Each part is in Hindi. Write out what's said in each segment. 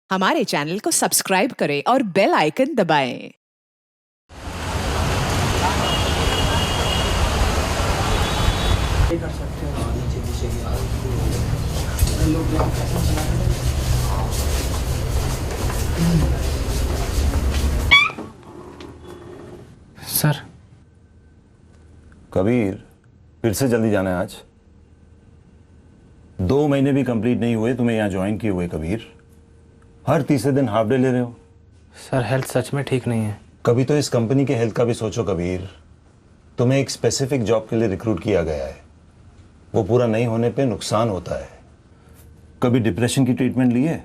हमारे चैनल को सब्सक्राइब करें और बेल आइकन दबाएं। कर सकते हो। सर कबीर, फिर से जल्दी जाना है आज। 2 महीने भी कंप्लीट नहीं हुए तुम्हें यहाँ ज्वाइन किए हुए कबीर। हर तीसरे दिन हाफ डे ले रहे हो। सर हेल्थ सच में ठीक नहीं है। कभी तो इस कंपनी के हेल्थ का भी सोचो कबीर। तुम्हें एक स्पेसिफिक जॉब के लिए रिक्रूट किया गया है, वो पूरा नहीं होने पे नुकसान होता है। कभी डिप्रेशन की ट्रीटमेंट ली है?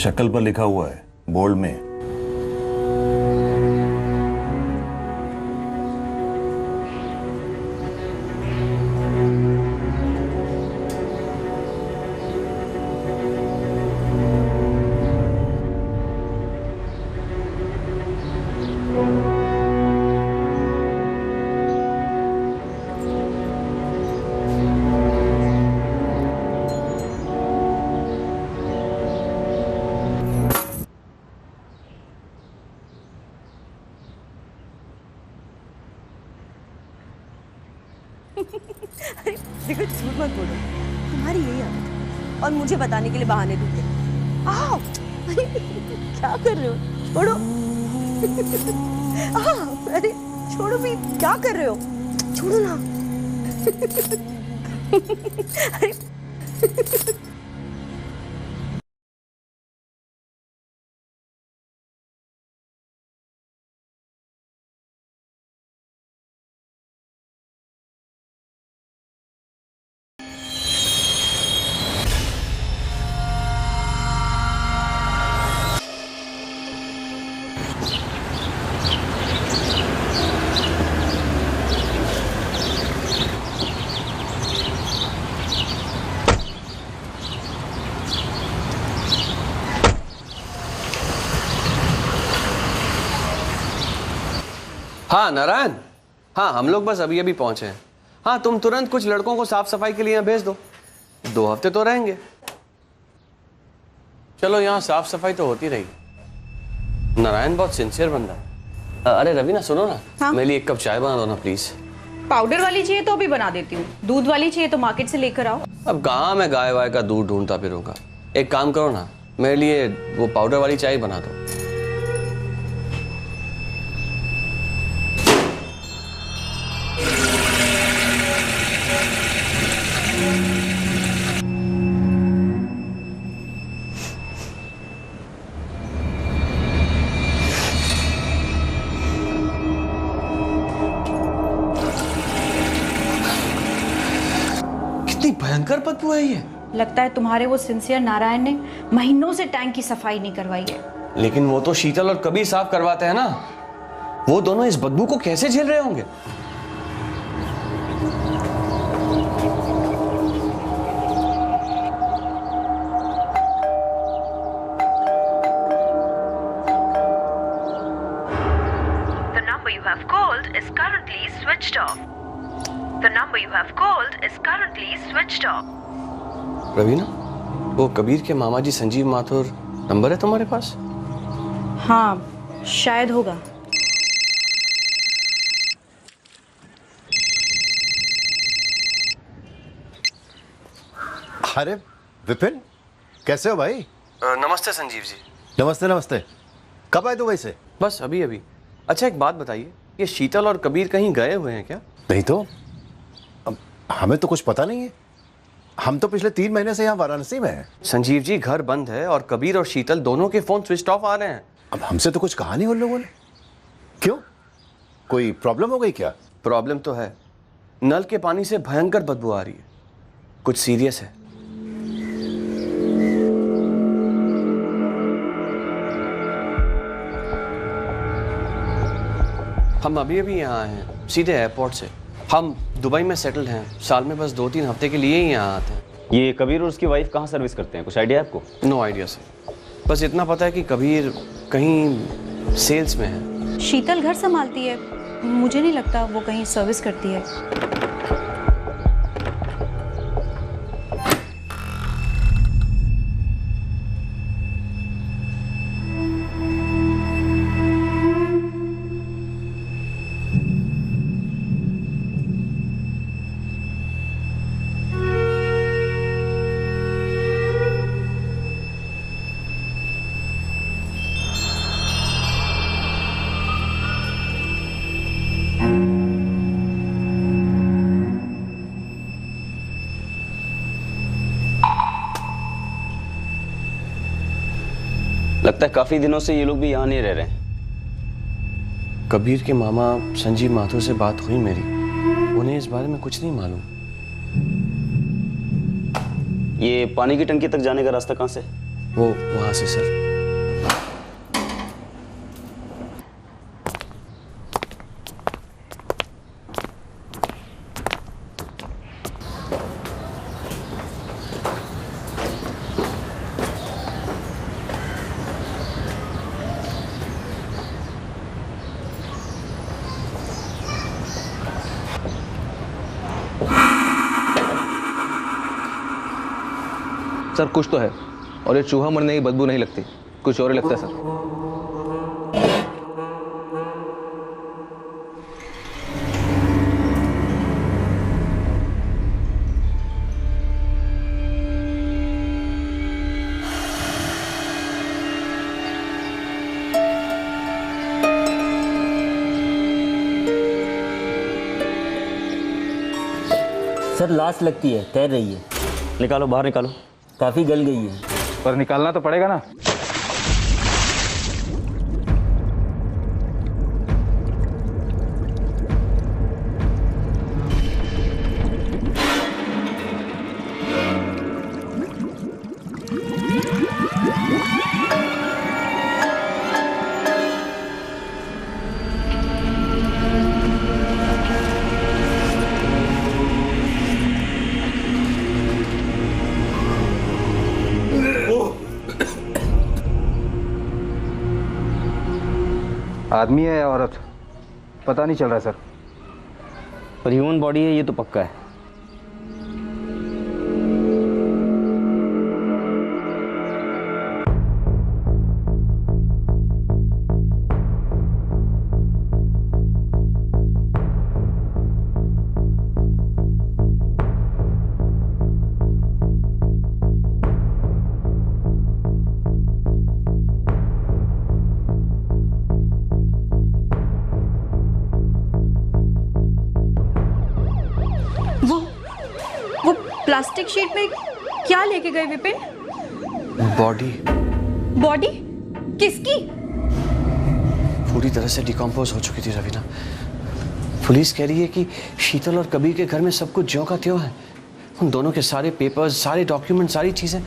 शक्ल पर लिखा हुआ है बोल्ड में। अरे देखो, झूठ मत बोलो, तुम्हारी यही आदत है और मुझे बताने के लिए बहाने ढूंढते। आओ, अरे क्या कर रहे हो? छोड़ो। अरे छोड़ो भी, क्या कर रहे हो? छोड़ो ना। अरे हाँ नारायण, हाँ हम लोग बस अभी अभी पहुंचे हैं। हाँ तुम तुरंत कुछ लड़कों को साफ सफाई के लिए यहाँ भेज दो, 2 हफ्ते तो रहेंगे। चलो यहाँ साफ सफाई तो होती रहेगी। नारायण बहुत सिंसियर बंदा है। अरे रवीना सुनो ना, हाँ? मेरे लिए 1 कप चाय बना दो ना प्लीज। पाउडर वाली चाहिए तो अभी बना देती हूँ, दूध वाली चाहिए तो मार्केट से लेकर आओ। अब कहाँ मैं गाय वाय का दूध ढूंढता फिरूंगा। एक काम करो ना, मेरे लिए वो पाउडर वाली चाय बना दो। कितनी भयंकर बदबू है ये। लगता है तुम्हारे वो सिंसियर नारायण ने महीनों से टैंक की सफाई नहीं करवाई है। लेकिन वो तो शीतल और कबीर साफ करवाते हैं ना, वो दोनों इस बदबू को कैसे झेल रहे होंगे। The number you have called is currently switched off. The number you have called is currently switched off. Raveena, वो कबीर के मामा जी संजीव माथुर नंबर है तुम्हारे पास? हाँ शायद होगा। अरे विपिन, कैसे हो भाई? नमस्ते संजीव जी। नमस्ते नमस्ते। कब आए दुबई से? बस अभी अभी। अच्छा एक बात बताइए, ये शीतल और कबीर कहीं गए हुए हैं क्या? नहीं तो, हमें तो कुछ पता नहीं है। हम तो पिछले 3 महीने से यहाँ वाराणसी में हैं। संजीव जी घर बंद है और कबीर और शीतल दोनों के फोन स्विच ऑफ आ रहे हैं। अब हमसे तो कुछ कहा नहीं उन लोगों ने। क्यों, कोई प्रॉब्लम हो गई क्या? प्रॉब्लम तो है, नल के पानी से भयंकर बदबू आ रही है, कुछ सीरियस है। हम अभी अभी यहाँ आए हैं सीधे एयरपोर्ट से। हम दुबई में सेटल्ड हैं, साल में बस 2-3 हफ्ते के लिए ही यहाँ आते हैं। ये कबीर और उसकी वाइफ कहाँ सर्विस करते हैं, कुछ आइडिया है आपको? नो आइडिया सर, बस इतना पता है कि कबीर कहीं सेल्स में है। शीतल घर संभालती है, मुझे नहीं लगता वो कहीं सर्विस करती है। लगता है काफी दिनों से ये लोग भी यहाँ नहीं रह रहे हैं। कबीर के मामा संजीव माथुर से बात हुई मेरी, उन्हें इस बारे में कुछ नहीं मालूम। ये पानी की टंकी तक जाने का रास्ता कहाँ से? वो वहां से सर। सर कुछ तो है, और ये चूहा मरने की बदबू नहीं लगती, कुछ और ही लगता है सर। सर लाश लगती है, तैर रही है। निकालो, बाहर निकालो। काफी गल गई है। पर निकालना तो पड़ेगा ना। आदमी है या औरत पता नहीं चल रहा सर। पर ह्यूमन बॉडी है ये तो पक्का है। वो प्लास्टिक शीट में क्या लेके गए विपिन? बॉडी। बॉडी किसकी? पूरी तरह से डिकम्पोज हो चुकी थी रवीना। पुलिस कह रही है कि शीतल और कबीर के घर में सब कुछ ज्यों का त्यों है। उन दोनों के सारे पेपर्स, सारे डॉक्यूमेंट, सारी चीजें।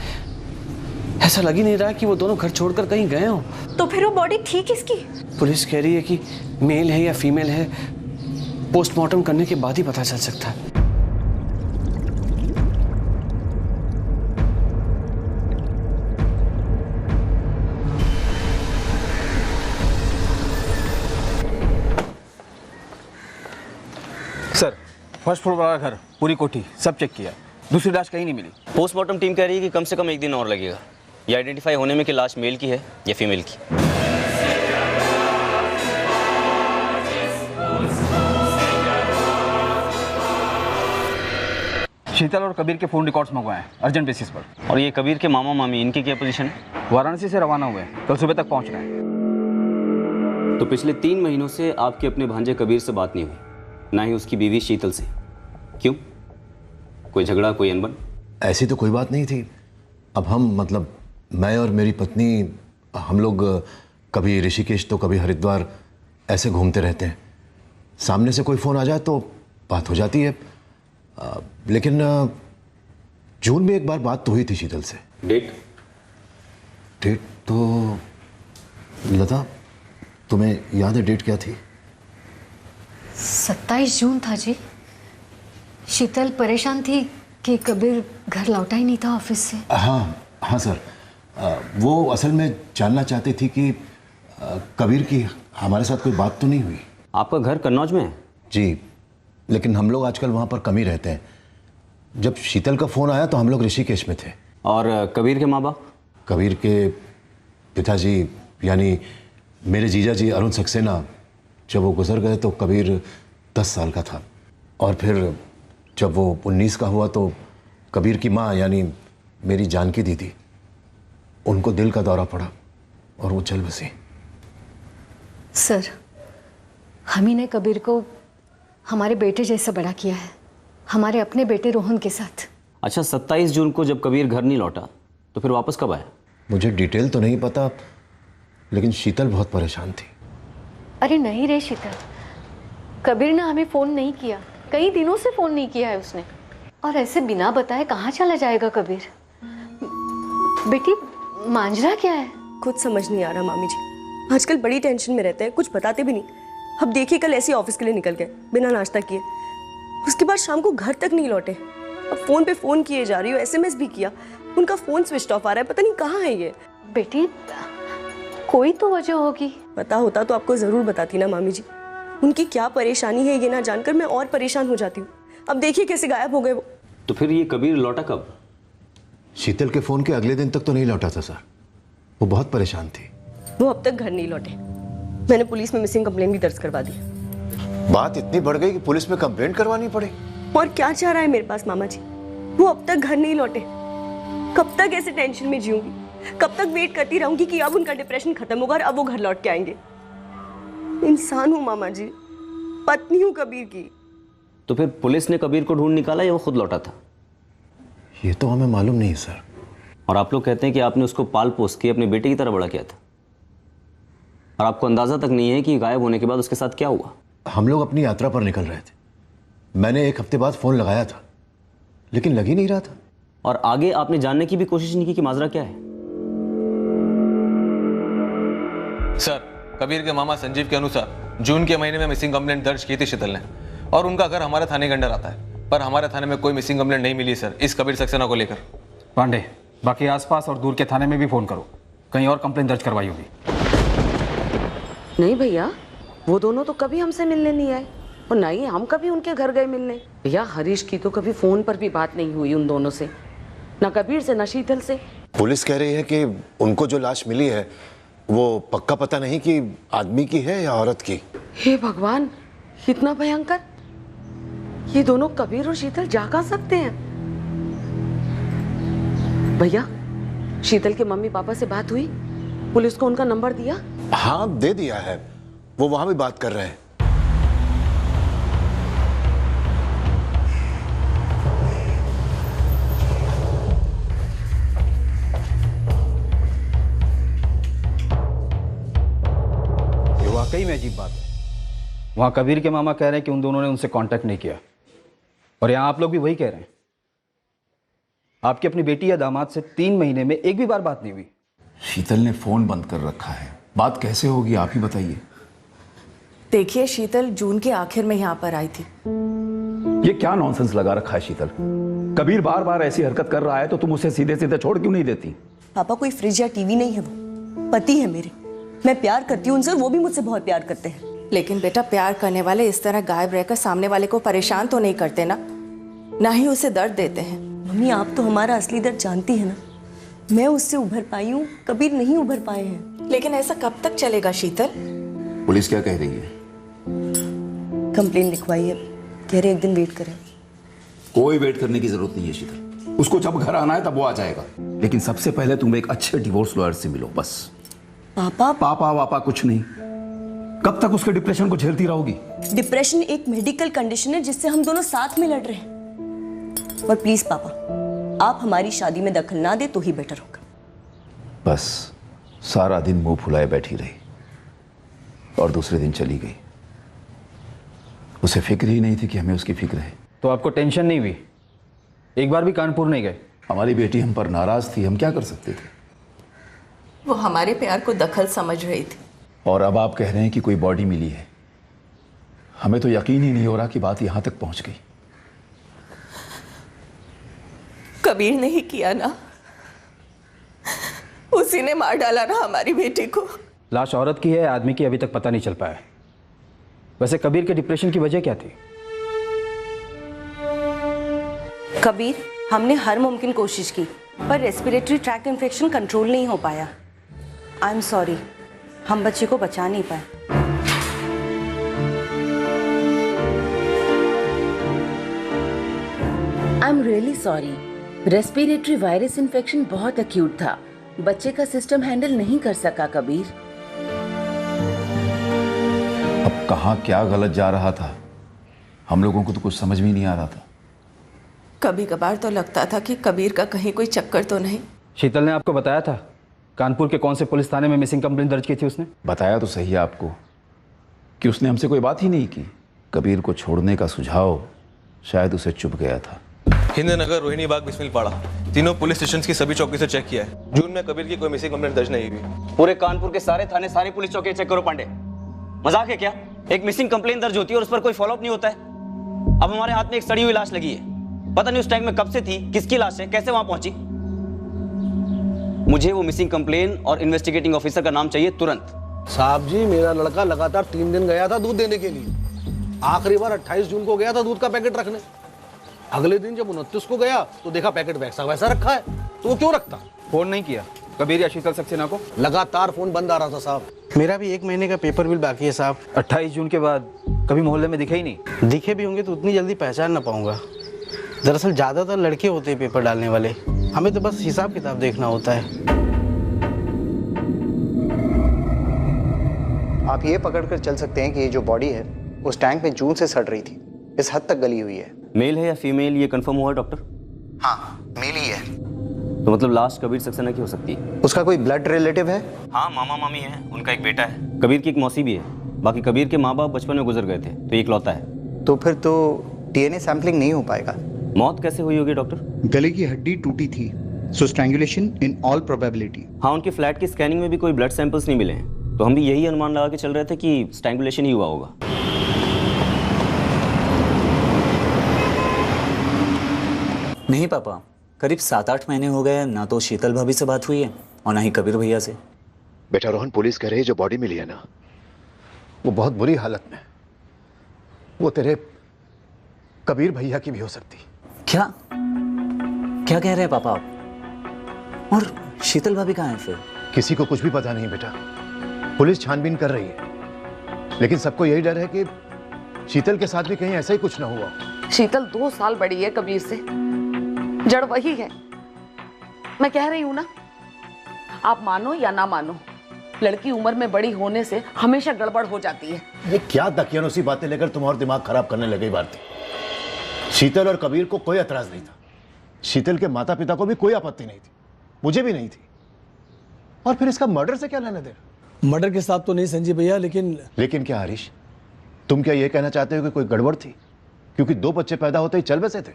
ऐसा लग ही नहीं रहा है कि वो दोनों घर छोड़कर कहीं गए हों। तो फिर वो बॉडी थी किसकी? पुलिस कह रही है कि मेल है या फीमेल है, पोस्टमार्टम करने के बाद ही पता चल सकता है। सर फर्स्ट फ्लोर वाला घर, पूरी कोठी सब चेक किया, दूसरी लाश कहीं नहीं मिली। पोस्टमार्टम टीम कह रही है कि कम से कम एक दिन और लगेगा ये आइडेंटिफाई होने में कि लाश मेल की है या फीमेल की। शीतल और कबीर के फोन रिकॉर्ड्स मंगवाए हैं अर्जेंट बेसिस पर। और ये कबीर के मामा मामी, इनकी क्या पोजीशन है? वाराणसी से रवाना हुए, कल सुबह तक पहुंच रहे हैं। तो पिछले 3 महीनों से आपके अपने भांजे कबीर से बात नहीं हुई, ना ही उसकी बीवी शीतल से। क्यों? कोई झगड़ा, कोई अनबन? ऐसी तो कोई बात नहीं थी। अब हम मतलब मैं और मेरी पत्नी हम लोग कभी ऋषिकेश तो कभी हरिद्वार ऐसे घूमते रहते हैं। सामने से कोई फ़ोन आ जाए तो बात हो जाती है। लेकिन जून में एक बार बात तो हुई थी शीतल से। डेट तो लता, तुम्हें याद है डेट क्या थी? 27 जून था जी। शीतल परेशान थी कि कबीर घर लौटा ही नहीं था ऑफिस से। हाँ सर, वो असल में जानना चाहती थी कि कबीर की हमारे साथ कोई बात तो नहीं हुई। आपका घर कन्नौज में है? जी, लेकिन हम लोग आजकल वहाँ पर कम ही रहते हैं। जब शीतल का फ़ोन आया तो हम लोग ऋषिकेश में थे। और कबीर के माँ बाप? कबीर के पिताजी यानी मेरे जीजा जी अरुण सक्सेना, जब वो गुजर गए तो कबीर 10 साल का था। और फिर जब वो 19 का हुआ तो कबीर की माँ यानी मेरी जानकी दीदी, उनको दिल का दौरा पड़ा और वो चल बसी। सर, हम ही ने कबीर को हमारे बेटे जैसा बड़ा किया है, हमारे अपने बेटे रोहन के साथ। अच्छा, 27 जून को जब कबीर घर नहीं लौटा तो फिर वापस कब आया? मुझे डिटेल तो नहीं पता, लेकिन शीतल बहुत परेशान थी। अरे नहीं रे शीतल, कबीर ने हमें फ़ोन नहीं किया, कई दिनों से फ़ोन नहीं किया है उसने। और ऐसे बिना बताए कहाँ चला जाएगा कबीर? बेटी मांजरा क्या है? कुछ समझ नहीं आ रहा मामी जी, आजकल बड़ी टेंशन में रहते हैं, कुछ बताते भी नहीं। अब देखिए कल ऐसे ऑफिस के लिए निकल गए बिना नाश्ता किए, उसके बाद शाम को घर तक नहीं लौटे। अब फोन पे फोन किए जा रही हो, एसएमएस भी किया, उनका फोन स्विच ऑफ आ रहा है, पता नहीं कहाँ है ये। बेटी कोई तो वजह होगी। पता होता तो आपको जरूर बताती ना मामी जी। उनकी क्या परेशानी है ये ना जानकर मैं और परेशान हो जाती हूँ। अब देखिए कैसे गायब हो गए वो। तो फिर ये कबीर लौटा कब? शीतल के फोन के अगले दिन तक तो नहीं लौटा था सर, वो बहुत परेशान थी। वो अब तक घर नहीं लौटे। मैंने पुलिस में मिसिंग कंप्लेंट भी दर्ज करवा दी। बात इतनी बढ़ गई कि पुलिस में कंप्लेंट करवानी पड़ी। और क्या चाह रहा है मेरे पास मामा जी? वो अब तक घर नहीं लौटे। कब तक ऐसे टेंशन में जीऊंगी? कब तक वेट करती रहूंगी कि अब उनका डिप्रेशन खत्म होगा और अब वो घर लौट के आएंगे? इंसान हूँ मामा जी, पत्नी हूँ कबीर की। तो फिर पुलिस ने कबीर को ढूंढ निकाला या वो खुद लौटा था? ये तो हमें मालूम नहीं सर। और आप लोग कहते हैं कि आपने उसको पाल पोस के अपने बेटे की तरह बड़ा किया था, और आपको अंदाजा तक नहीं है कि गायब होने के बाद उसके साथ क्या हुआ। हम लोग अपनी यात्रा पर निकल रहे थे, मैंने 1 हफ्ते बाद फोन लगाया था लेकिन लग ही नहीं रहा था। और आगे आपने जानने की भी कोशिश नहीं की कि माजरा क्या है? सर, कबीर के मामा संजीव के अनुसार जून के महीने में मिसिंग कंप्लेंट दर्ज की थी शीतल ने, और उनका घर हमारे थाने के अंडर आता है, पर हमारे थाने में कोई मिसिंग कंप्लेंट नहीं मिली सर इस कबीर सक्सेना को लेकर। पांडे, बाकी आसपास और दूर के थाने में भी फोन करो, कहीं और कंप्लेंट दर्ज करवाई होगी। नहीं भैया, वो दोनों तो कभी हमसे मिलने नहीं आए और ना ही हम कभी उनके घर गए मिलने। भैया हरीश की तो कभी फोन पर भी बात नहीं हुई उन दोनों से, ना कबीर से ना शीतल से। पुलिस कह रही है कि उनको जो लाश मिली है वो पक्का पता नहीं कि आदमी की है या औरत की। हे भगवान, इतना भयंकर! ये दोनों कबीर और शीतल जा कहाँ सकते हैं? भैया शीतल के मम्मी पापा से बात हुई? पुलिस को उनका नंबर दिया? हाँ दे दिया है, वो वहां भी बात कर रहे हैं। ये वाकई में अजीब बात है। वहां कबीर के मामा कह रहे हैं कि उन दोनों ने उनसे कांटेक्ट नहीं किया, और यहां आप लोग भी वही कह रहे हैं। आपकी अपनी बेटी या दामाद से 3 महीने में एक भी बार बात नहीं हुई। शीतल ने फोन बंद कर रखा है, बात कैसे होगी आप ही बताइए। देखिए शीतल जून के आखिर में यहाँ पर आई थी। ये क्या नॉनसेंस लगा रखा है शीतल? कबीर बार बार ऐसी हरकत कर रहा है तो तुम उसे सीधे सीधे छोड़ क्यों नहीं देती? पापा कोई फ्रिज या टीवी नहीं है, वो पति है मेरे। मैं प्यार करती हूँ उनसे, वो भी मुझसे बहुत प्यार करते हैं। लेकिन बेटा प्यार करने वाले इस तरह गायब रहकर सामने वाले को परेशान तो नहीं करते ना ही उसे दर्द देते हैं। मम्मी आप तो हमारा असली दर्द जानती है ना। मैं उससे उभर पाई हूँ, कबीर नहीं उभर पाए हैं। लेकिन ऐसा कब तक चलेगा शीतल? पुलिस क्या कह रही है? कंप्लेन लिखवाई है, कह रहे एक दिन वेट करें। कोई वेट करने की जरूरत नहीं है शीतल, उसको जब घर आना है तब वो आ जाएगा। लेकिन सबसे पहले तुम एक अच्छे डिवोर्स लॉयर से मिलो बस। पापा पापा वापा कुछ नहीं। कब तक उसके डिप्रेशन को झेलती रहोगी? डिप्रेशन एक मेडिकल कंडीशन है जिससे हम दोनों साथ में लड़ रहे हैं। और प्लीज पापा, आप हमारी शादी में दखल ना दे तो ही बेटर होगा। बस सारा दिन मुंह फुलाए बैठी रही और दूसरे दिन चली गई। उसे फिक्र ही नहीं थी कि हमें उसकी फिक्र है। तो आपको टेंशन नहीं हुई? एक बार भी कानपुर नहीं गए? हमारी बेटी हम पर नाराज थी, हम क्या कर सकते थे? वो हमारे प्यार को दखल समझ रही थी। और अब आप कह रहे हैं कि कोई बॉडी मिली है। हमें तो यकीन ही नहीं हो रहा कि बात यहां तक पहुंच गई। कबीर ने ही किया ना, उसी ने मार डाला ना हमारी बेटी को। लाश औरत की है, आदमी की अभी तक पता नहीं चल पाया। वैसे कबीर के डिप्रेशन की वजह क्या थी? कबीर, हमने हर मुमकिन कोशिश की पर रेस्पिरेटरी ट्रैक्ट इन्फेक्शन कंट्रोल नहीं हो पाया। आई एम सॉरी, हम बच्चे को बचा नहीं पाए। I am really sorry. Respiratory virus infection बहुत एक्यूट था, बच्चे का सिस्टम हैंडल नहीं कर सका कबीर। अब कहाँ क्या गलत जा रहा था, हम लोगों को तो कुछ समझ में नहीं आ रहा था। कभी कभार तो लगता था कि कबीर का कहीं कोई चक्कर तो नहीं। शीतल ने आपको बताया था कानपुर के कौन से पुलिस थाने में मिसिंग कंप्लेंट दर्ज की थी उसने? बताया तो सही आपको कि उसने हमसे कोई बात ही नहीं की। कबीर को छोड़ने का सुझाव शायद उसे चुभ गया था। हिंदनगर, रोहिणी बाग, बिस्मिलपाड़ा, तीनों पुलिस स्टेशन की सभी चौकी से चेक किया है। जून में कबीर की कोई मिसिंग कंप्लेंट दर्ज नहीं हुई। पूरे कानपुर के सारे थाने, सारी पुलिस चौकी चेक करो पांडे। मजाक है क्या? एक मिसिंग कंप्लेंट दर्ज होती है और उस पर कोई फॉलोअप नहीं होता है। अब हमारे हाथ में एक सड़ी हुई लाश लगी है, पता नहीं उस टाइम में कब से थी, किसकी लाश है, कैसे वहां पहुंची। मुझे वो मिसिंग कंप्लेंट और इन्वेस्टिगेटिंग ऑफिसर का नाम चाहिए तुरंत। साहब जी, मेरा लड़का लगातार 3 दिन गया था दूध देने के लिए। आखिरी बार 28 जून को गया था दूध का पैकेट रखने। अगले दिन जब 29 को गया तो देखा पैकेट वैसा वैसा रखा है, तो वो क्यों रखता? फोन नहीं किया कबीर या शीतल सक्सेना को? लगातार फोन बंद आ रहा था साहब। मेरा भी 1 महीने का पेपर बिल बाकी है साहब। 28 जून के बाद कभी मोहल्ले में दिखे ही नहीं। दिखे भी होंगे तो उतनी जल्दी पहचान ना पाऊंगा। दरअसल ज्यादातर लड़के होते हैं पेपर डालने वाले, हमें तो बस हिसाब किताब देखना होता है। आप ये पकड़ कर चल सकते हैं कि ये जो बॉडी है उस टैंक में जून से सड़ रही थी, इस हद तक गली हुई है। मेल है या फीमेल ये कंफर्म हुआ डॉक्टर? हाँ, मेल ही है। तो मतलब लाश कबीर सक्सेना की हो सकती है? उसका कोई ब्लड रिलेटिव है? हाँ, मामा मामी है, उनका एक बेटा है। कबीर की एक मौसी भी है। बाकी कबीर के माँ बाप बचपन में गुजर गए थे, तो ये इकलौता है। तो फिर तो डीएनए सैंपलिंग नहीं हो पाएगा। मौत कैसे हुई होगी डॉक्टर? गले की हड्डी टूटी थी, सो स्ट्रैंगुलेशन इन ऑल प्रोबेबिलिटी। हाँ, उनके फ्लैट की स्कैनिंग में भी कोई ब्लड सैंपल्स नहीं मिले हैं, तो हम भी यही अनुमान लगा के चल रहे थे कि स्ट्रैंगुलेशन ही हुआ होगा। नहीं पापा, करीब 7-8 महीने हो गए, ना तो शीतल भाभी से बात हुई है और ना ही कबीर भैया से। बेटा रोहन, पुलिस कह रही है जो बॉडी मिली है ना, वो बहुत बुरी हालत में। वो तेरे कबीर भैया की भी हो सकती। क्या क्या कह रहे हैं पापा आप? और शीतल भाभी कहाँ है फिर? किसी को कुछ भी पता नहीं बेटा। पुलिस छानबीन कर रही है, लेकिन सबको यही डर है कि शीतल के साथ भी कहीं ऐसा ही कुछ ना हुआ। शीतल 2 साल बड़ी है कबीर से, जड़ वही है। मैं कह रही हूं ना, आप मानो या ना मानो, लड़की उम्र में बड़ी होने से हमेशा गड़बड़ हो जाती है। ये क्या दकियानूसी बातें लेकर तुम और दिमाग खराब करने लगे भारती। शीतल और कबीर को कोई एतराज नहीं था। शीतल के माता पिता को भी कोई आपत्ति नहीं थी, मुझे भी नहीं थी। और फिर इसका मर्डर से क्या लेना देना? मर्डर के साथ तो नहीं संजीव भैया, लेकिन क्या हरीश, तुम क्या ये कहना चाहते हो कि कोई गड़बड़ थी क्योंकि 2 बच्चे पैदा होते ही चल बसे थे?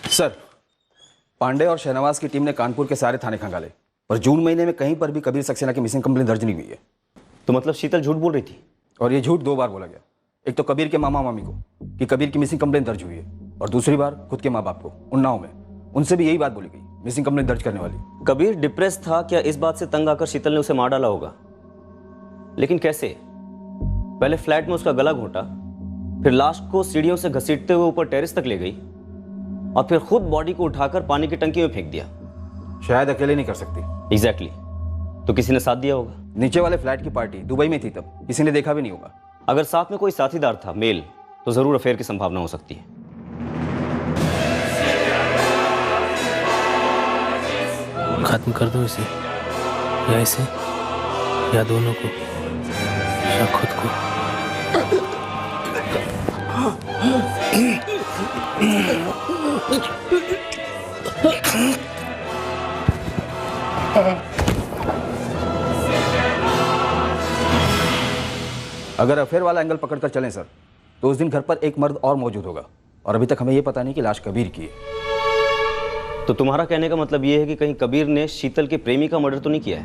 सर, पांडे और शहनवाज की टीम ने कानपुर के सारे थाने खंगाले, पर जून महीने में कहीं पर भी कबीर सक्सेना की मिसिंग कंप्लेंट दर्ज नहीं हुई है। तो मतलब शीतल झूठ बोल रही थी? और ये झूठ 2 बार बोला गया। एक तो कबीर के मामा मामी को कि कबीर की मिसिंग कंप्लेंट दर्ज हुई है, और दूसरी बार खुद के माँ बाप को उन्नाव में, उनसे भी यही बात बोली गई, मिसिंग कंप्लेंट दर्ज करने वाली। कबीर डिप्रेस था क्या? इस बात से तंग आकर शीतल ने उसे मार डाला होगा। लेकिन कैसे? पहले फ्लैट में उसका गला घोंटा, फिर लाश को सीढ़ियों से घसीटते हुए ऊपर टेरेस तक ले गई, और फिर खुद बॉडी को उठाकर पानी की टंकी में फेंक दिया। शायद अकेले नहीं कर सकती। एग्जैक्टली। तो किसी ने साथ दिया होगा। नीचे वाले फ्लैट की पार्टी दुबई में थी, तब किसी ने देखा भी नहीं होगा। अगर साथ में कोई साथीदार था मेल, तो जरूर अफेयर की संभावना हो सकती है। खत्म कर दो इसे, या इसे, या दोनों को, या खुद को। अगर अफेयर वाला एंगल पकड़कर चलें सर, तो उस दिन घर पर एक मर्द और मौजूद होगा, और अभी तक हमें यह पता नहीं कि लाश कबीर की है। तो तुम्हारा कहने का मतलब यह है कि कहीं कबीर ने शीतल के प्रेमी का मर्डर तो नहीं किया है?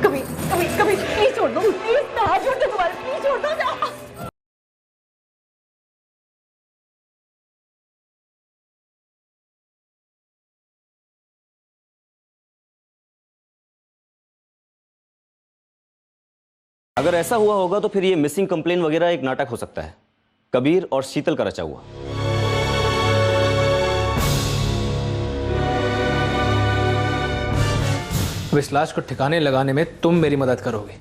कबीर, कबीर, कबीर, प्लीज छोड़ दो, प्लीज, मैं हाथ जोड़ती हूं तुम्हारे, प्लीज छोड़ दो ना। अगर ऐसा हुआ होगा तो फिर ये मिसिंग कंप्लेन वगैरह एक नाटक हो सकता है, कबीर और शीतल का रचा हुआ। अब इस लाश को ठिकाने लगाने में तुम मेरी मदद करोगे,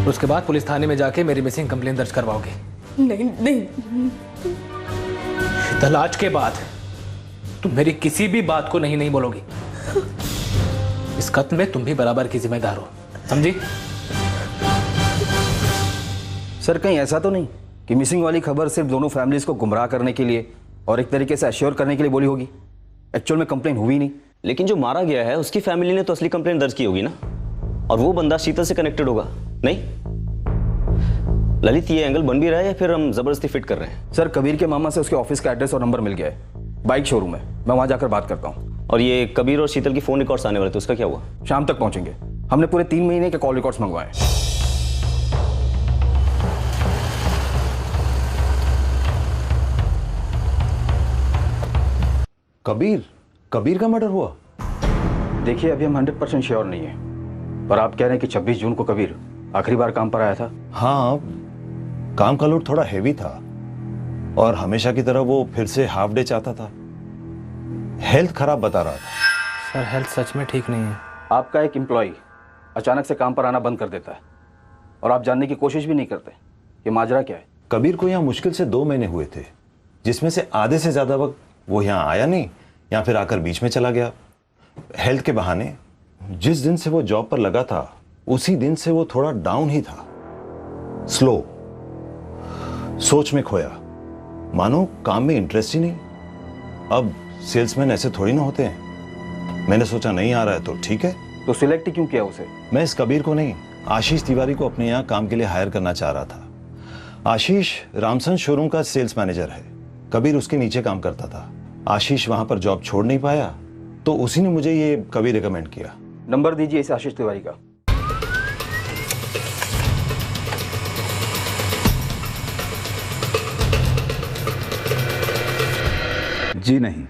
उसके बाद पुलिस थाने में जाके मेरी मिसिंग कंप्लेन दर्ज करवाओगे। नहीं नहीं शीतल, आज के बाद तुम मेरी किसी भी बात को नहीं बोलोगी। इस कत्ल में तुम भी बराबर की जिम्मेदार हो, समझी? सर, कहीं ऐसा तो नहीं कि मिसिंग वाली खबर सिर्फ दोनों फैमिलीज को गुमराह करने के लिए और एक तरीके से अश्योर करने के लिए बोली होगी? एक्चुअल में कंप्लेन हुई नहीं, लेकिन जो मारा गया है उसकी फैमिली ने तो असली कंप्लेंट दर्ज की होगी ना, और वो बंदा शीतल से कनेक्टेड होगा। नहीं ललित, ये एंगल बन भी रहा है या फिर हम जबरदस्ती फिट कर रहे हैं? सर कबीर के मामा से उसके ऑफिस का एड्रेस और नंबर मिल गया है, बाइक शोरूम है, मैं वहां जाकर बात करता हूँ। और ये कबीर और शीतल की फोन रिकॉर्ड्स आने वाले थे, उसका क्या हुआ? शाम तक पहुंचेंगे। हमने पूरे 3 महीने के कॉल रिकॉर्ड्स मंगवाए। कबीर का मर्डर हुआ? देखिए अभी हम 100% श्योर नहीं है, पर आप कह रहे हैं कि 26 जून को कबीर आखिरी बार काम पर आया था। हाँ, काम का लोड थोड़ा हैवी था और हमेशा की तरह वो फिर से हाफ डे चाहता था। हेल्थ खराब बता रहा था। सर हेल्थ सच में ठीक नहीं है। आपका एक एम्प्लॉय अचानक से काम पर आना बंद कर देता है और आप जानने की कोशिश भी नहीं करते कि माजरा क्या है। कबीर को यहाँ मुश्किल से 2 महीने हुए थे, जिसमें से आधे से ज्यादा वक्त वो यहाँ आया नहीं या फिर आकर बीच में चला गया हेल्थ के बहाने। जिस दिन से वो जॉब पर लगा था उसी दिन से वो थोड़ा डाउन ही था, स्लो, सोच में खोया, मानो काम में इंटरेस्ट ही नहीं। अब सेल्समैन ऐसे थोड़ी ना होते हैं। मैंने सोचा नहीं आ रहा है तो ठीक है। तो सिलेक्ट क्यों किया उसे? मैं इस कबीर को नहीं, आशीष तिवारी को अपने यहाँ काम के लिए हायर करना चाह रहा था। आशीष रामसन शोरूम का सेल्स मैनेजर है, कबीर उसके नीचे काम करता था। आशीष वहां पर जॉब छोड़ नहीं पाया तो उसी ने मुझे ये कबीर रिकमेंड किया। नंबर दीजिए इस आशीष तिवारी का। जी नहीं,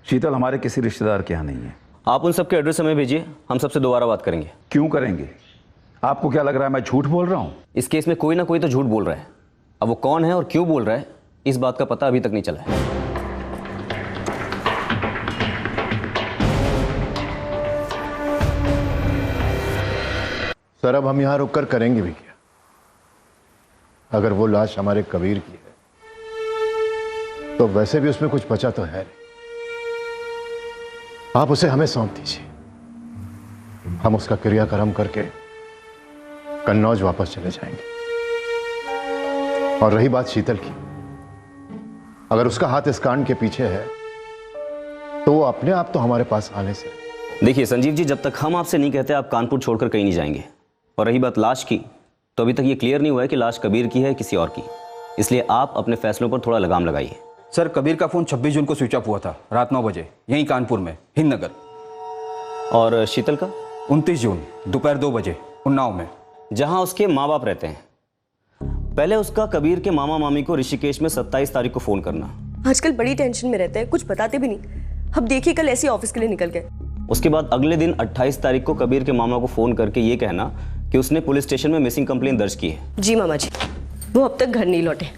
शीतल हमारे किसी रिश्तेदार के यहाँ नहीं है। आप उन सबके एड्रेस हमें भेजिए, हम सबसे दोबारा बात करेंगे। क्यों करेंगे? आपको क्या लग रहा है मैं झूठ बोल रहा हूँ? इस केस में कोई ना कोई तो झूठ बोल रहा है। अब वो कौन है और क्यों बोल रहा है इस बात का पता अभी तक नहीं चला है। सर अब हम यहां रुककर करेंगे भी क्या? अगर वो लाश हमारे कबीर की है तो वैसे भी उसमें कुछ बचा तो है नहीं। आप उसे हमें सौंप दीजिए, हम उसका क्रियाक्रम करके कन्नौज वापस चले जाएंगे। और रही बात शीतल की, अगर उसका हाथ इस कांड के पीछे है तो वो अपने आप तो हमारे पास आने से। देखिए संजीव जी, जब तक हम आपसे नहीं कहते आप कानपुर छोड़कर कहीं नहीं जाएंगे। और रही बात लाश की, तो अभी तक ये क्लियर नहीं हुआ है कि लाश कबीर की है किसी और की, इसलिए आप अपने फैसलों पर थोड़ा लगाम लगाइए। सर कबीर का फोन 26 जून को स्विच ऑफ हुआ था रात 9 बजे, यहीं कानपुर में, हिंदनगर। और शीतल का? 29 जून दोपहर 2 बजे, उन्नाव में, जहां उसके माँ बाप रहते हैं। पहले उसका कबीर के मामा मामी को ऋषिकेश में 27 तारीख को फोन करना। आजकल बड़ी टेंशन में रहते हैं, कुछ बताते भी नहीं। अब देखिए कल ऐसे ऑफिस के लिए निकल गए। उसके बाद अगले दिन 28 तारीख को कबीर के मामा को फोन करके ये कहना कि उसने पुलिस स्टेशन में मिसिंग कंप्लेंट दर्ज की है। जी मामा जी, वो अब तक घर नहीं लौटे।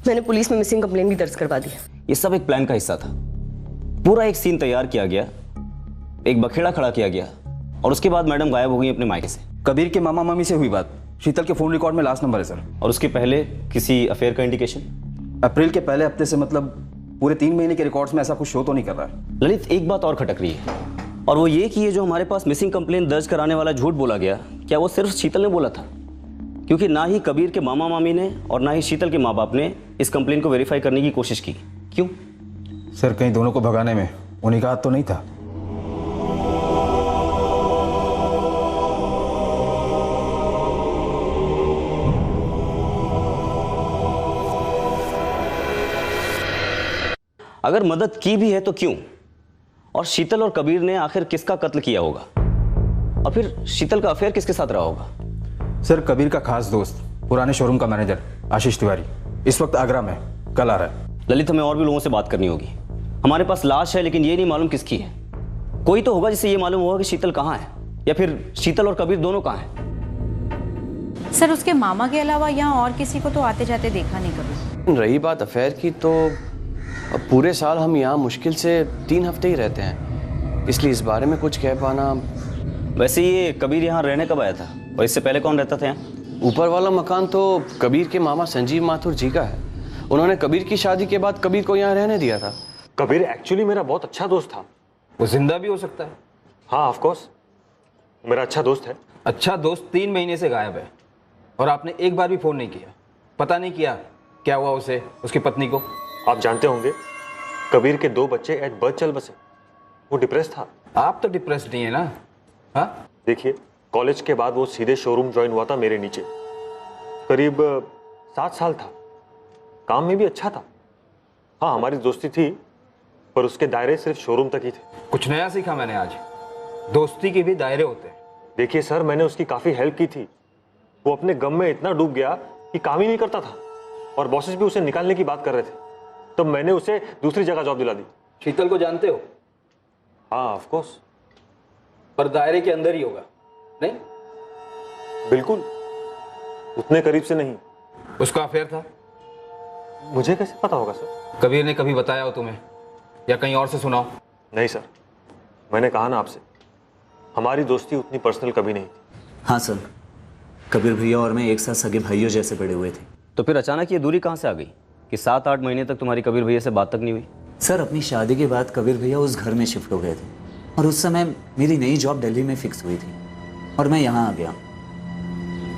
मैंने पुलिस में मिसिंग कंप्लेंट भी दर्ज करवा दी। ये सब एक प्लान का हिस्सा था। पूरा एक सीन तैयार किया गया, एक बखेड़ा खड़ा किया गया और उसके बाद मैडम गायब हो गई अपने मायके से। कबीर के मामा मामी से हुई बात, शीतल के फोन रिकॉर्ड में लास्ट नंबर है सर। और उसके पहले किसी अफेयर का इंडिकेशन? अप्रैल के पहले हफ्ते से, मतलब पूरे 3 महीने के रिकॉर्ड्स में ऐसा कुछ शो तो नहीं कर रहा है। ललित, एक बात और खटक रही है, और वो ये कि ये जो हमारे पास मिसिंग कंप्लेंट दर्ज कराने वाला झूठ बोला गया, क्या वो सिर्फ शीतल ने बोला था? क्योंकि ना ही कबीर के मामा मामी ने और ना ही शीतल के माँ बाप ने इस कंप्लेंट को वेरीफाई करने की कोशिश की। क्यों? सर कहीं दोनों को भगाने में उन्हीं का हाथ तो नहीं था? अगर मदद की भी है तो क्यों? और शीतल और कबीर ने आखिर किसका कत्ल किया होगा? और फिर शीतल का अफेयर किसके साथ रहा होगा? सर कबीर का खास दोस्त, पुराने शोरूम का मैनेजर आशीष तिवारी, इस वक्त आगरा में, कल आ रहा है। ललित, हमें और भी लोगों से बात करनी होगी। हमारे पास लाश है लेकिन ये नहीं मालूम किसकी है। कोई तो होगा जिसे ये मालूम होगा कि शीतल कहाँ है, या फिर शीतल और कबीर दोनों कहाँ हैं। सर उसके मामा के अलावा यहाँ और किसी को तो आते जाते देखा नहीं कभी। रही बात अफेयर की, तो अब पूरे साल हम यहाँ मुश्किल से 3 हफ्ते ही रहते हैं, इसलिए इस बारे में कुछ कह पाना। वैसे ये कबीर यहाँ रहने कब आया था और इससे पहले कौन रहता था यहाँ? ऊपर वाला मकान तो कबीर के मामा संजीव माथुर जी का है। उन्होंने कबीर की शादी के बाद कबीर को यहाँ रहने दिया था। कबीर एक्चुअली मेरा बहुत अच्छा दोस्त था। वो जिंदा भी हो सकता है। हाँ ऑफ कोर्स, मेरा अच्छा दोस्त है। अच्छा दोस्त 3 महीने से गायब है और आपने एक बार भी फोन नहीं किया, पता नहीं किया क्या हुआ उसे, उसकी पत्नी को? आप जानते होंगे कबीर के 2 बच्चे एट बर्थ चल बसे। वो डिप्रेस था। आप तो डिप्रेस नहीं है ना? हाँ देखिए, कॉलेज के बाद वो सीधे शोरूम ज्वाइन हुआ था मेरे नीचे। करीब 7 साल था। काम में भी अच्छा था। हाँ, हमारी दोस्ती थी, पर उसके दायरे सिर्फ शोरूम तक ही थे। कुछ नया सीखा मैंने आज, दोस्ती के भी दायरे होते हैं। देखिए सर, मैंने उसकी काफी हेल्प की थी। वो अपने गम में इतना डूब गया कि काम ही नहीं करता था, और बॉसेस भी उसे निकालने की बात कर रहे थे। तो मैंने उसे दूसरी जगह जॉब दिला दी। शीतल को जानते हो? हाँ ऑफ कोर्स। पर दायरे के अंदर ही होगा, नहीं? बिल्कुल, उतने करीब से नहीं। उसका अफेयर था? मुझे कैसे पता होगा सर? कबीर ने कभी बताया हो तुम्हें, या कहीं और से सुनाओ? नहीं सर, मैंने कहा ना आपसे, हमारी दोस्ती उतनी पर्सनल कभी नहीं थी। हाँ सर, कबीर भैया और मैं एक साथ सगे भाइयों जैसे बड़े हुए थे। तो फिर अचानक ये दूरी कहाँ से आ गई कि 7-8 महीने तक तुम्हारी कबीर भैया से बात तक नहीं हुई? सर, अपनी शादी के बाद कबीर भैया उस घर में शिफ्ट हो गए थे, और उस समय मेरी नई जॉब दिल्ली में फिक्स हुई थी और मैं यहाँ आ गया।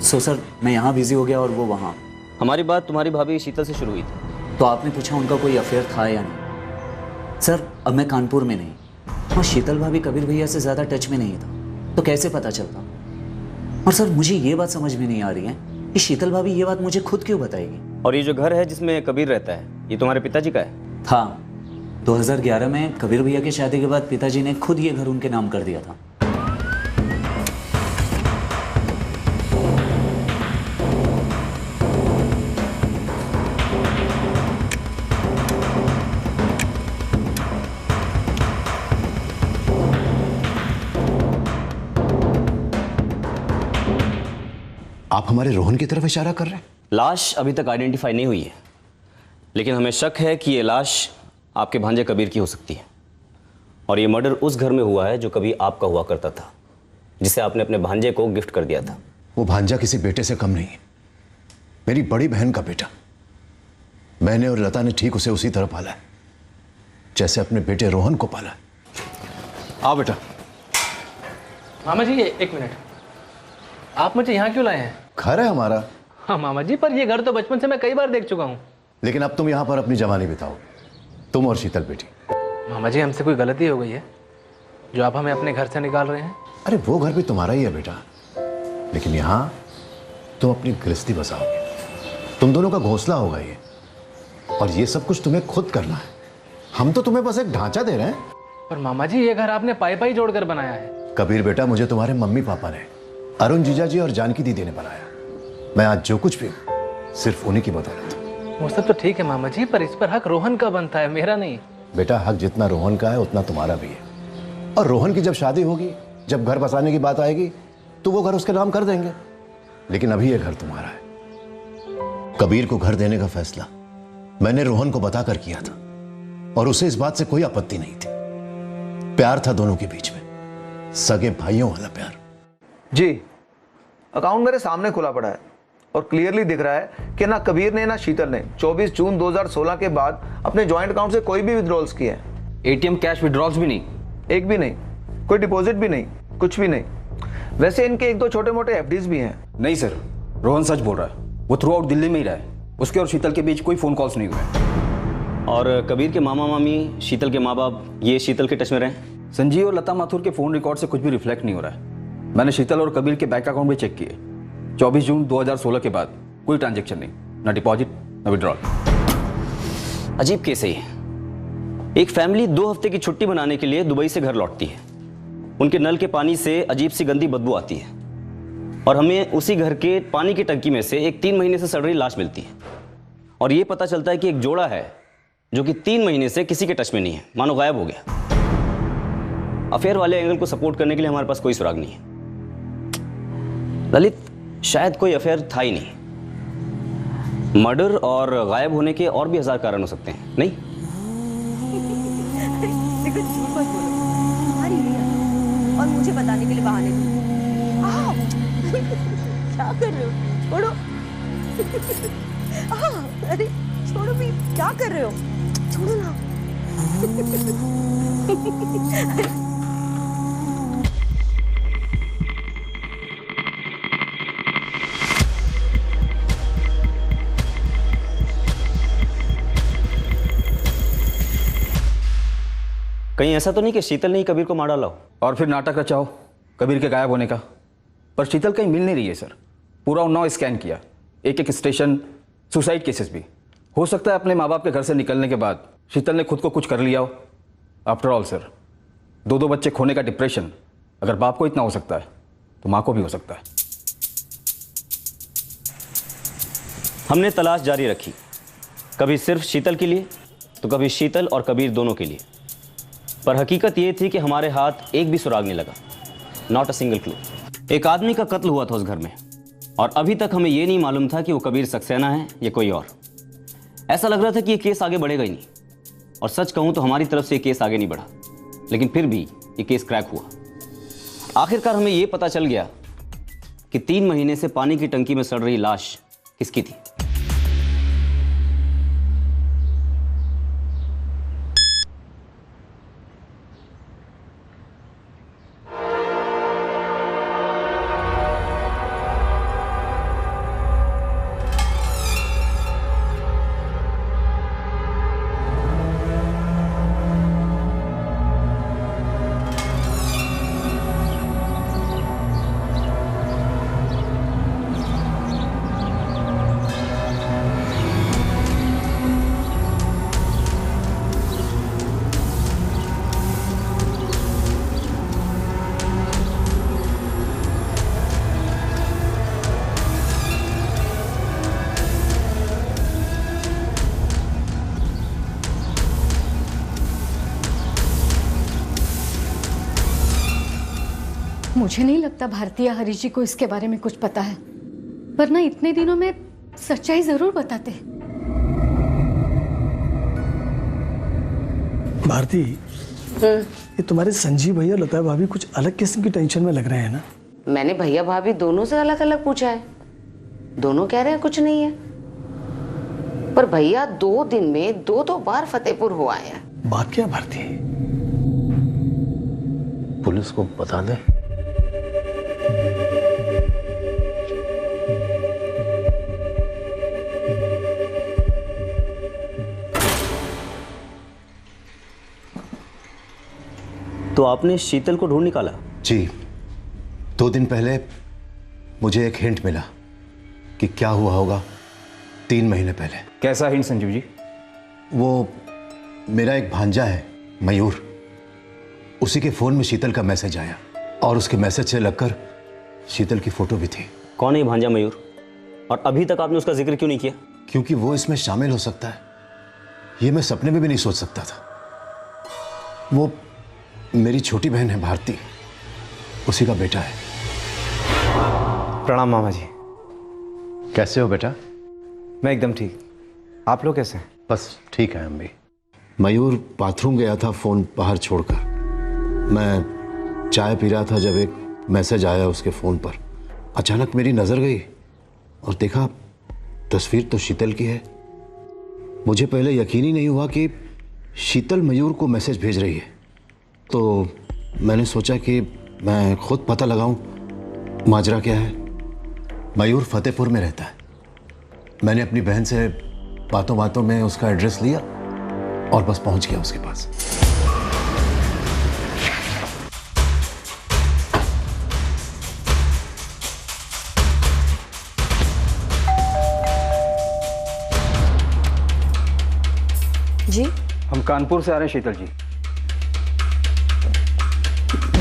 सो सर, मैं यहाँ बिजी हो गया और वो वहाँ। हमारी बात तुम्हारी भाभी शीतल से शुरू हुई थी। तो आपने पूछा उनका कोई अफेयर था या नहीं? सर, अब मैं कानपुर में नहीं, और शीतल भाभी कबीर भैया से ज़्यादा टच में नहीं था, तो कैसे पता चलता? और सर, मुझे ये बात समझ में नहीं आ रही है कि शीतल भाभी ये बात मुझे खुद क्यों बताएगी। और ये जो घर है जिसमें कबीर रहता है, ये तुम्हारे पिताजी का है? था। 2011 में कबीर भैया की शादी के बाद पिताजी ने खुद ये घर उनके नाम कर दिया था। आप हमारे रोहन की तरफ इशारा कर रहे हैं? लाश अभी तक आइडेंटिफाई नहीं हुई है, लेकिन हमें शक है कि ये लाश आपके भांजे कबीर की हो सकती है। और ये मर्डर उस घर में हुआ है जो कभी आपका हुआ करता था, जिसे आपने अपने भांजे को गिफ्ट कर दिया था। वो भांजा किसी बेटे से कम नहीं है, मेरी बड़ी बहन का बेटा। मैंने और लता ने ठीक उसे उसी तरह पाला है जैसे अपने बेटे रोहन को पाला है। आओ बेटा। मामा जी, एक मिनट, आप मुझे यहाँ क्यों लाए हैं? घर है हमारा। हाँ मामा जी, पर ये घर तो बचपन से मैं कई बार देख चुका हूँ। लेकिन अब तुम यहाँ पर अपनी जवानी बिताओगे, तुम और शीतल बेटी। मामा जी, हमसे कोई गलती हो गई है जो आप हमें अपने घर से निकाल रहे हैं? अरे वो घर भी तुम्हारा ही है बेटा, लेकिन यहाँ तुम अपनी गृहस्थी बसाओगे, तुम दोनों का घोंसला होगा ये, और ये सब कुछ तुम्हें खुद करना है। हम तो तुम्हें बस एक ढांचा दे रहे हैं। पर मामा जी, ये घर आपने पाई जोड़कर बनाया है। कबीर बेटा, मुझे तुम्हारे मम्मी पापा ने, अरुण जीजा जी और जानकी दीदी ने बनाया। मैं आज जो कुछ भी हूं, सिर्फ उन्हीं की बदौलत। वो सब तो ठीक है मामा जी, पर इस पर हक रोहन का बनता है, मेरा नहीं। बेटा, हक जितना रोहन का है उतना तुम्हारा भी है। और रोहन की जब शादी होगी, जब घर बसाने की बात आएगी, तो वो घर उसके नाम कर देंगे। लेकिन अभी ये घर तुम्हारा है। कबीर को घर देने का फैसला मैंने रोहन को बताकर किया था, और उसे इस बात से कोई आपत्ति नहीं थी। प्यार था दोनों के बीच में, सगे भाइयों वाला प्यार। जी, अकाउंट मेरे सामने खुला पड़ा है और क्लियरली दिख रहा है कि ना कबीर ने ना शीतल ने 24 जून 2016 के बाद अपने जॉइंट अकाउंट से कोई भी विड्रॉल्स किए हैं। एटीएम कैश विड्रॉल्स भी नहीं? एक भी नहीं, कोई डिपॉजिट भी नहीं, कुछ भी नहीं। वैसे इनके एक दो छोटे मोटे एफडीज भी हैं। नहीं सर, रोहन सच बोल रहा है। वो थ्रू आउट दिल्ली में ही रहा है, उसके और शीतल के बीच कोई फोन कॉल्स नहीं हुए। और कबीर के मामा मामी, शीतल के माँ बाप, ये शीतल के टच में रहे? संजीव और लता माथुर के फोन रिकॉर्ड से कुछ भी रिफ्लेक्ट नहीं हो रहा है। मैंने शीतल और कबीर के बैंक अकाउंट भी चेक किए। 24 जून 2016 के बाद कोई ट्रांजैक्शन नहीं, ना डिपॉजिट ना विड्रॉल। अजीब केस है ये। एक फैमिली 2 हफ्ते की छुट्टी मनाने के लिए दुबई से घर लौटती है। उनके नल के पानी से अजीब सी गंदी बदबू आती है, और हमें उसी घर के पानी की टंकी में से एक 3 महीने से सड़ रही लाश मिलती है। और ये पता चलता है कि एक जोड़ा है जो कि 3 महीने से किसी के टच में नहीं है, मानो गायब हो गया। अफेयर वाले एंगल को सपोर्ट करने के लिए हमारे पास कोई सुराग नहीं है। ललित, शायद कोई अफेयर था ही नहीं। मर्डर और गायब होने के और भी 1000 कारण हो सकते हैं, नहीं? देखो, झूठ मत बोलो, हमारी नहीं है, और मुझे बताने के लिए बहाने नहीं। आओ। क्या कर रहे हो? छोड़ो। अरे छोड़ो भी, क्या कर रहे हो? छोड़ो ना। कहीं ऐसा तो नहीं कि शीतल ने ही कबीर को मार डाला हो? और फिर नाटक रचाओ कबीर के गायब होने का। पर शीतल कहीं मिल नहीं रही है सर। पूरा उन्नाव स्कैन किया, एक एक स्टेशन, सुसाइड केसेस भी। हो सकता है अपने माँ बाप के घर से निकलने के बाद शीतल ने खुद को कुछ कर लिया हो। आफ्टर ऑल सर, दो बच्चे खोने का डिप्रेशन अगर बाप को इतना हो सकता है तो माँ को भी हो सकता है। हमने तलाश जारी रखी, कभी सिर्फ शीतल के लिए तो कभी शीतल और कबीर दोनों के लिए। पर हकीकत ये थी कि हमारे हाथ एक भी सुराग नहीं लगा, नॉट अ सिंगल क्लू। एक आदमी का कत्ल हुआ था उस घर में और अभी तक हमें यह नहीं मालूम था कि वो कबीर सक्सेना है या कोई और। ऐसा लग रहा था कि ये केस आगे बढ़ेगा ही नहीं, और सच कहूं तो हमारी तरफ से ये केस आगे नहीं बढ़ा, लेकिन फिर भी ये केस क्रैक हुआ। आखिरकार हमें यह पता चल गया कि 3 महीने से पानी की टंकी में सड़ रही लाश किसकी थी। मुझे नहीं लगता भारतीय हरीश जी को इसके बारे में कुछ पता है, वरना इतने दिनों में सच्चाई जरूर बताते। भारती, ये तुम्हारे संजीव भैया लता भाभी कुछ अलग किस्म की टेंशन में लग रहे हैं ना? मैंने भैया भाभी दोनों से अलग अलग पूछा है, दोनों कह रहे हैं कुछ नहीं है। पर भैया 2 दिन में 2 बार फतेहपुर हो आए हैं। बात क्या भारती? पुलिस को बता दे। तो आपने शीतल को ढूंढ निकाला? जी, 2 दिन पहले मुझे एक हिंट मिला कि क्या हुआ होगा 3 महीने पहले। कैसा हिंट संजीव जी? वो मेरा एक भांजा है मयूर, उसी के फोन में शीतल का मैसेज आया और उसके मैसेज से लगकर शीतल की फोटो भी थी। कौन है भांजा मयूर, और अभी तक आपने उसका जिक्र क्यों नहीं किया? क्योंकि वो इसमें शामिल हो सकता है, ये मैं सपने में भी नहीं सोच सकता था। वो मेरी छोटी बहन है भारती, उसी का बेटा है। प्रणाम मामा जी। कैसे हो बेटा? मैं एकदम ठीक, आप लोग कैसे हैं? बस ठीक है हम भी। मयूर बाथरूम गया था फोन बाहर छोड़कर, मैं चाय पी रहा था जब एक मैसेज आया उसके फ़ोन पर। अचानक मेरी नज़र गई और देखा तस्वीर तो शीतल की है। मुझे पहले यकीन ही नहीं हुआ कि शीतल मयूर को मैसेज भेज रही है, तो मैंने सोचा कि मैं खुद पता लगाऊं माजरा क्या है। मयूर फतेहपुर में रहता है। मैंने अपनी बहन से बातों बातों में उसका एड्रेस लिया और बस पहुंच गया उसके पास। जी, हम कानपुर से आ रहे हैं शीतल जी।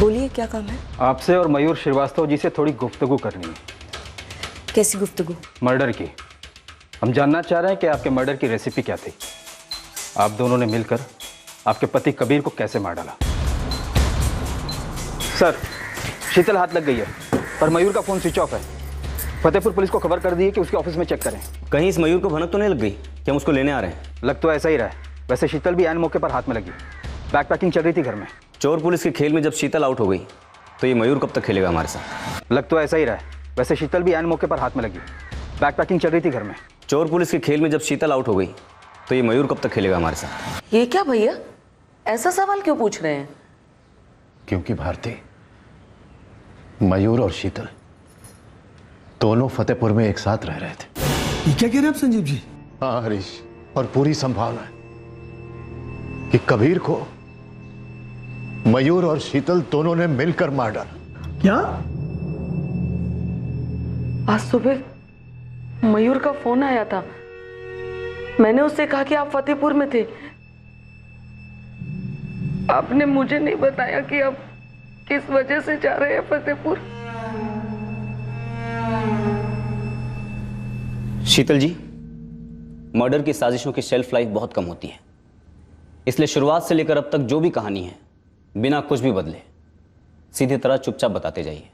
बोलिए, क्या काम है? आपसे और मयूर श्रीवास्तव जी से थोड़ी गुफ्तगू करनी है। कैसी गुफ्तगू? मर्डर की। हम जानना चाह रहे हैं कि आपके मर्डर की रेसिपी क्या थी। आप दोनों ने मिलकर आपके पति कबीर को कैसे मार डाला? सर, शीतल हाथ लग गई है, पर मयूर का फ़ोन स्विच ऑफ है। फतेहपुर पुलिस को खबर कर दी है कि उसके ऑफिस में चेक करें। कहीं इस मयूर को भनक तो नहीं लग गई कि हम उसको लेने आ रहे हैं? लग तो ऐसा ही रहा है। वैसे शीतल भी ऐन मौके पर हाथ में लगी। बैग पैकिंग चल रही थी घर में। चोर पुलिस के खेल में जब शीतल आउट हो गई तो ये मयूर कब तक खेलेगा हमारे साथ? लग तो ऐसा ही रहा है। वैसे शीतल भी ऐन मौके पर हाथ में लगी। बैग पैकिंग चल रही थी घर में। चोर पुलिस के खेल में जब शीतल आउट हो गई तो ये मयूर कब तक खेलेगा हमारे साथ? ये क्या भैया, ऐसा सवाल क्यों पूछ रहे हैं? क्योंकि भारती, मयूर और शीतल दोनों फतेहपुर में एक साथ रह रहे थे। ये क्या कह रहे हैं आप संजीव जी? हाँ हरीश, और पूरी संभावना है कि कबीर को मयूर और शीतल दोनों ने मिलकर मार डाला। क्या? आज सुबह मयूर का फोन आया था। मैंने उससे कहा कि आप फतेहपुर में थे। आपने मुझे नहीं बताया कि आप किस वजह से जा रहे हैं फतेहपुर। शीतल जी, मर्डर की साजिशों की शेल्फ लाइफ बहुत कम होती है, इसलिए शुरुआत से लेकर अब तक जो भी कहानी है बिना कुछ भी बदले सीधी तरह चुपचाप बताते जाइए।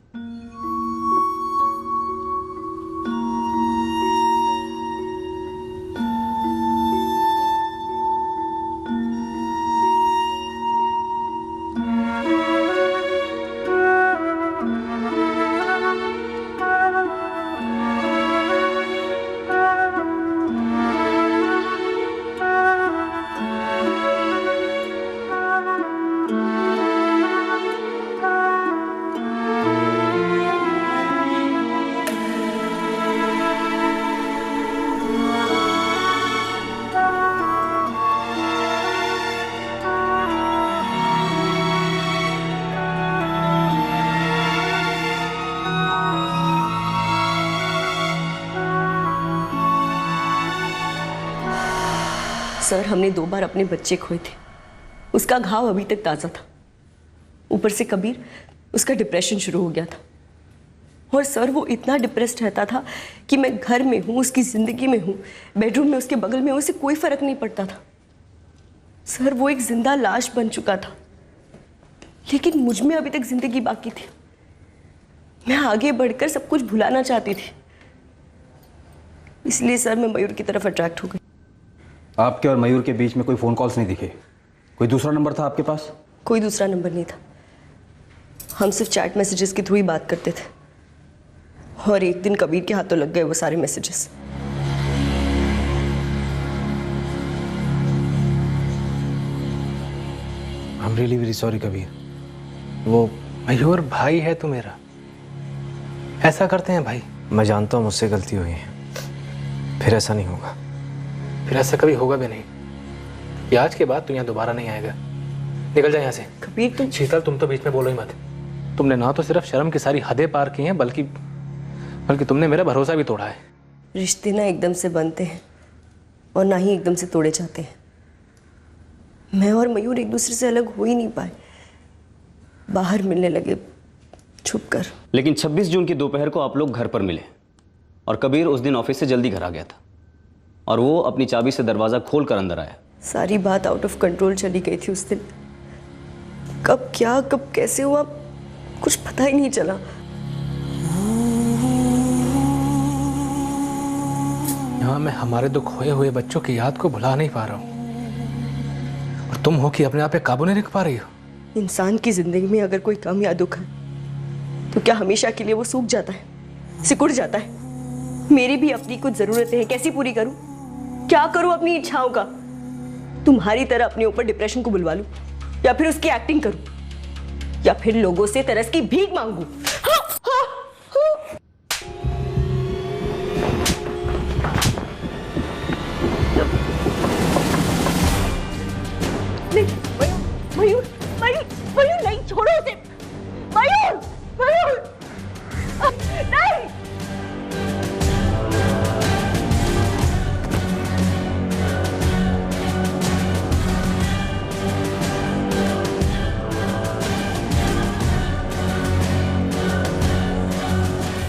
सर, हमने 2 बार अपने बच्चे खोए थे। उसका घाव अभी तक ताज़ा था। ऊपर से कबीर, उसका डिप्रेशन शुरू हो गया था। और सर, वो इतना डिप्रेस्ड रहता था कि मैं घर में हूँ, उसकी ज़िंदगी में हूँ, बेडरूम में उसके बगल में हूँ, उसे कोई फ़र्क नहीं पड़ता था। सर, वो एक जिंदा लाश बन चुका था, लेकिन मुझ में अभी तक ज़िंदगी बाकी थी। मैं आगे बढ़कर सब कुछ भुलाना चाहती थी। इसलिए सर, मैं मयूर की तरफ अट्रैक्ट हो गई। आपके और मयूर के बीच में कोई फ़ोन कॉल्स नहीं दिखे? कोई दूसरा नंबर था आपके पास? कोई दूसरा नंबर नहीं था। हम सिर्फ चैट मैसेजेस के थ्रू ही बात करते थे। और एक दिन कबीर के हाथों लग गए वो सारे messages. I am really very sorry Kabir. वो मयूर भाई है तू मेरा, ऐसा करते हैं भाई। मैं जानता हूँ मुझसे गलती हुई है, फिर ऐसा नहीं होगा। फिर ऐसा कभी होगा भी नहीं। ये आज के बाद तू यहाँ दोबारा नहीं आएगा। निकल जा यहाँ से। कबीर तुम। शीतल, तुम तो बीच में बोलो ही मत। तुमने ना तो सिर्फ शर्म की सारी हदें पार की हैं, बल्कि तुमने मेरा भरोसा भी तोड़ा है। रिश्ते ना एकदम से बनते हैं और ना ही एकदम से तोड़े जाते हैं। मैं और मयूर एक दूसरे से अलग हो ही नहीं पाए, बाहर मिलने लगे छुप कर। लेकिन 26 जून की दोपहर को आप लोग घर पर मिले और कबीर उस दिन ऑफिस से जल्दी घर आ गया था और वो अपनी चाबी से दरवाजा खोलकर अंदर आया। सारी बात आउट ऑफ कंट्रोल चली गई थी उस दिन। कब क्या, कब कैसे हुआ, कुछ पता ही नहीं चला। यहाँ मैं हमारे 2 खोए हुए बच्चों की याद को भुला नहीं पा रहा हूँ, और तुम हो कि अपने आप पे काबू नहीं रख पा रही हो। इंसान की जिंदगी में अगर कोई गम या दुख है तो क्या हमेशा के लिए वो सूख जाता है, सिकुड़ जाता है? मेरी भी अपनी कुछ जरूरतें हैं, कैसी पूरी करूं? क्या करूं अपनी इच्छाओं का? तुम्हारी तरह अपने ऊपर डिप्रेशन को बुलवा लूं, या फिर उसकी एक्टिंग करूं, या फिर लोगों से तरस की भीख मांगूं? मयूर, मयूर, मयूर नहीं, छोड़ो उसे। मयूर, मयूर, नहीं।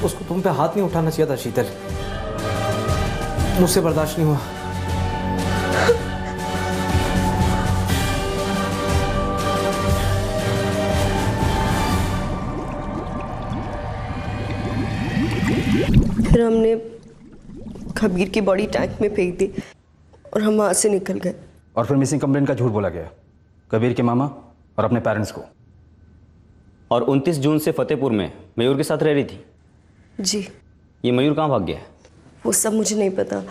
उसको तुम पे हाथ नहीं उठाना चाहिए था शीतल, मुझसे बर्दाश्त नहीं हुआ। फिर हमने कबीर की बॉडी टैंक में फेंक दी और हम वहां से निकल गए। और फिर मिसिंग कंप्लेंट का झूठ बोला गया कबीर के मामा और अपने पेरेंट्स को। और 29 जून से फतेहपुर में मयूर के साथ रह रही थी। जी। ये मयूर कहाँ भाग गया है? वो सब मुझे नहीं पता।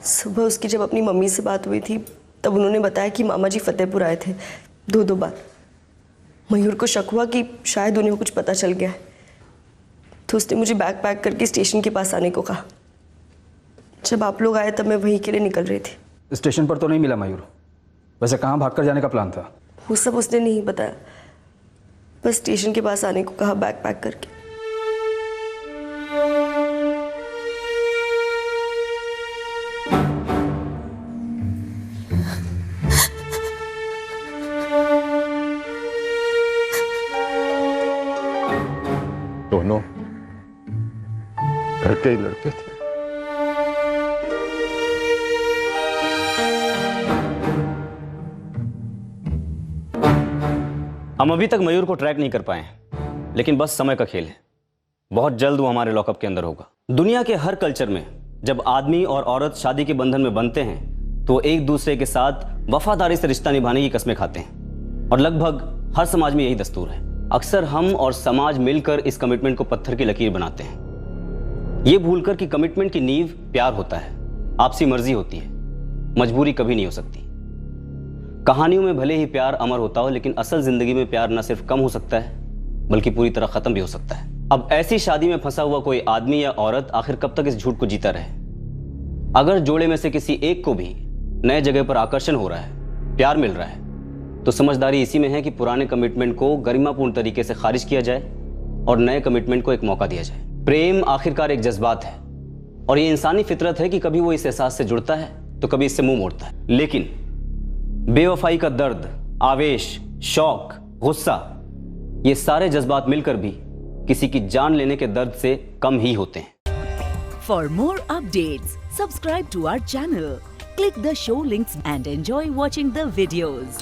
सुबह उसकी जब अपनी मम्मी से बात हुई थी तब उन्होंने बताया कि मामा जी फतेहपुर आए थे 2 बार। मयूर को शक हुआ कि शायद उन्हें कुछ पता चल गया है, तो उसने मुझे बैग पैक करके स्टेशन के पास आने को कहा। जब आप लोग आए तब मैं वहीं के लिए निकल रही थी। स्टेशन पर तो नहीं मिला मयूर, वैसे कहाँ भागकर जाने का प्लान था? वो सब उसने नहीं बताया, बस स्टेशन के पास आने को कहा बैग पैक करके। दोनों घर के ही लड़के थे। हम अभी तक मयूर को ट्रैक नहीं कर पाए हैं, लेकिन बस समय का खेल है। बहुत जल्द वो हमारे लॉकअप के अंदर होगा। दुनिया के हर कल्चर में जब आदमी और औरत शादी के बंधन में बनते हैं तो एक दूसरे के साथ वफादारी से रिश्ता निभाने की कस्में खाते हैं, और लगभग हर समाज में यही दस्तूर है। अक्सर हम और समाज मिलकर इस कमिटमेंट को पत्थर की लकीर बनाते हैं, ये भूलकर कि कमिटमेंट की नींव प्यार होता है, आपसी मर्जी होती है, मजबूरी कभी नहीं हो सकती। कहानियों में भले ही प्यार अमर होता हो, लेकिन असल जिंदगी में प्यार न सिर्फ कम हो सकता है बल्कि पूरी तरह खत्म भी हो सकता है। अब ऐसी शादी में फंसा हुआ कोई आदमी या औरत आखिर कब तक इस झूठ को जीता रहे? अगर जोड़े में से किसी एक को भी नए जगह पर आकर्षण हो रहा है, प्यार मिल रहा है, तो समझदारी इसी में है कि पुराने कमिटमेंट को गरिमापूर्ण तरीके से खारिज किया जाए और नए कमिटमेंट को एक मौका दिया जाए। प्रेम आखिरकार एक जज्बात है और ये इंसानी फितरत है कि कभी वो इस एहसास से जुड़ता है तो कभी इससे मुंह मोड़ता है। लेकिन बेवफाई का दर्द, आवेश, शौक, गुस्सा, ये सारे जज्बात मिलकर भी किसी की जान लेने के दर्द से कम ही होते हैं। For more updates, subscribe to our channel, click the show links and enjoy watching the videos.